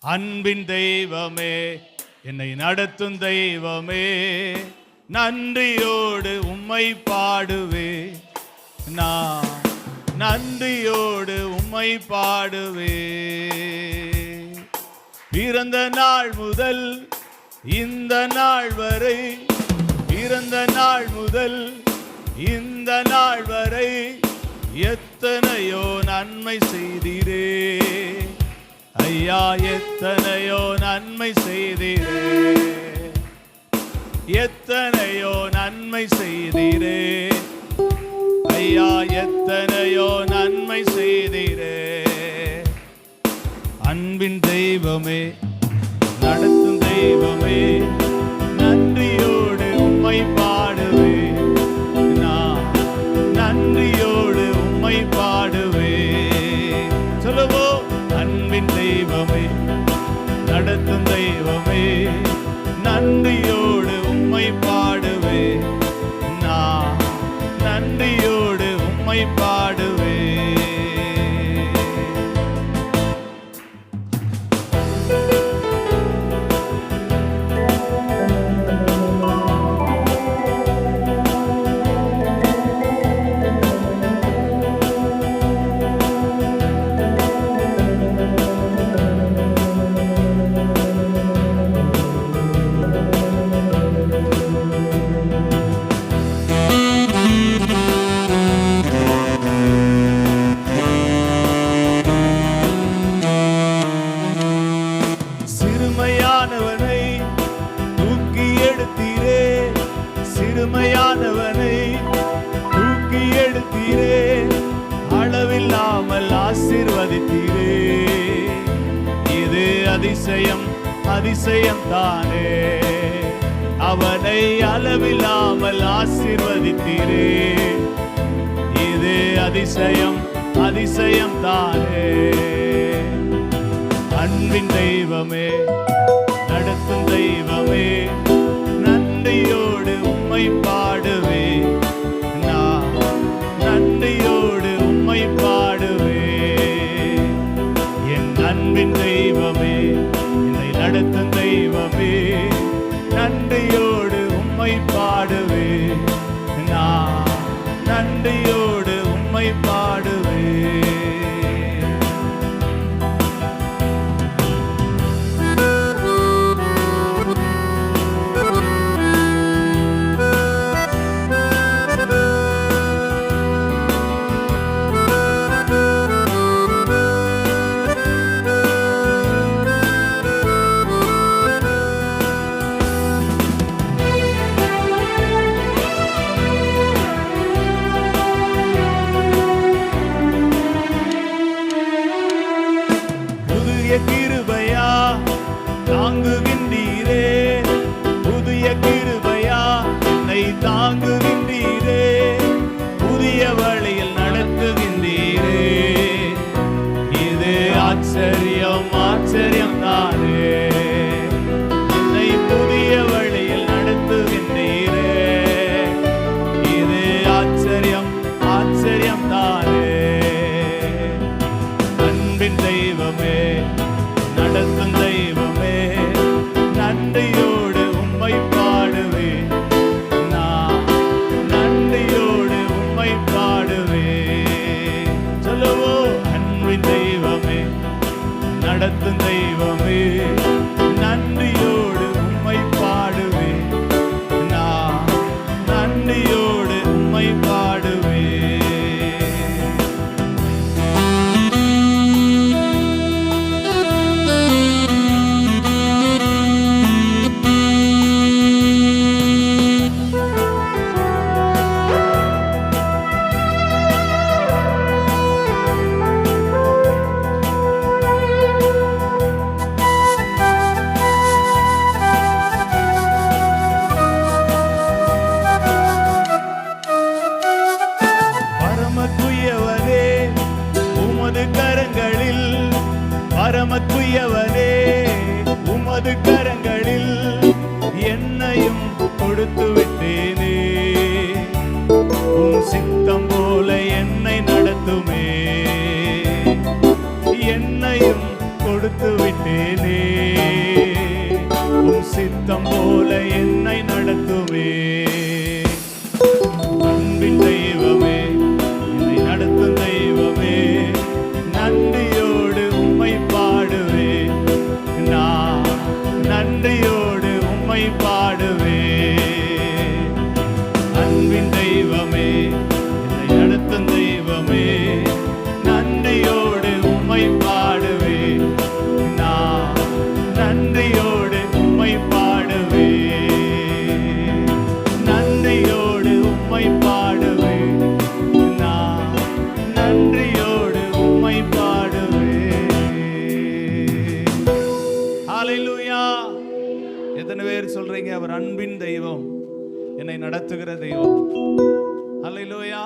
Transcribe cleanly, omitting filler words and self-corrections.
அன்பின் தெய்வமே, என்னை நடத்தும் தெய்வமே, நன்றியோடு உம்மை பாடுவே. நான் நன்றியோடு உம்மை பாடுவே. பிறந்த நாள் முதல் இந்த நாள் வரை, பிறந்த நாள் முதல் இந்த நாள் வரை எத்தனையோ நன்மை செய்தீரே ஐயா, எத்தனையோ நன்மை செய்தீரே, எத்தனையோ நன்மை செய்தீரே ஐயா, எத்தனையோ நன்மை செய்தீரே. அன்பின் தெய்வமே, நடத்தும் தெய்வமே, நன்றியோடு உம்மை பாடுவே. நான் நன்றியோடு உம்மை பாடுவே. சொல்லுவோம், அன்பின் தெய்வமே, நடத்தும் தெய்வமே, நன்றியோடு உம்மை பாடுவே. நான் நன்றியோடு உம்மை பாடுவே. சிறுமையானவனை தூக்கி எடுத்தீரே, சிறுமையானவனை தூக்கி எடுத்தீரே, அளவில்லாமல் ஆசீர்வதித்தீரே. இது அதிசயம், அதிசயம் தானே. அவனை அளவில்லாமல் ஆசீர்வதித்தீரே. இது அதிசயம், அதிசயம் தானே. அன்பின் தெய்வமே, நடத்தும் தெய்வமே, நன்றியோடு உம்மை பாடுவே. நான் நன்றியோடு உம்மை பாடுவே. என் அன்பின் தெய்வமே, என்னை நடத்தும் தெய்வமே, நன்றியோடு உம்மை பாடுவே. நான் நன்றியோடு உம்மை பாடுவே. கிருபையா தாங்குகின்றீரே, புதிய கிருபையா என்னை தாங்குகின்றீரே, புதிய வழியில் நடத்துகின்றீரே. இது ஆச்சரியம், ஆச்சரியம் தானே. என்னை புதிய வழியில் நடத்துகின்றீரே. இது ஆச்சரியம், ஆச்சரியம் தானே. அன்பின் தெய்வமே, நடத்தும் தெய்வமே, நன்றியோடு உம்மை பாடுவே. நான் நன்றியோடு உம்மை பாடுவே. சொல்லுவோ, அன்பின் தெய்வமே, நடத்தும் தெய்வமே, நன்றியோடு உம்மை பாடுவே. நான் நன்றியோடு உம்மை பாடுவே. பரமக்குயவனே, உமது கரங்களில் என்னையும் கொடுத்து விட்டேனே. உன் சித்தம் போல என்னை நடத்துமே, என்னையும் கொடுத்து விட்டேனே. உம் சித்தம் போல என்னை நடத்துவே. அன்பின் தெய்வமே, என்னை நடத்தும் தெய்வமே, நன்றியோடு உம்மை பாடுவே. நான் நன்றியோடு உம்மை பாடுவே. அன்பின் தெய்வமே, என்னை நடத்தும் தெய்வமே, நன்றியோடு உம்மை பாடுவே. நான் நன்றியோடு உம்மை பாடுவே. நன்றியோடு உம்மை பாடுவே. நான் நன்றியோடு உம்மை பாடுவே. ஹல்லேலூயா. எத்தனை பேர் சொல்றீங்க அவர் அன்பின் தெய்வம், என்னை நடத்துகிற தெய்வம்? ஹல்லேலூயா.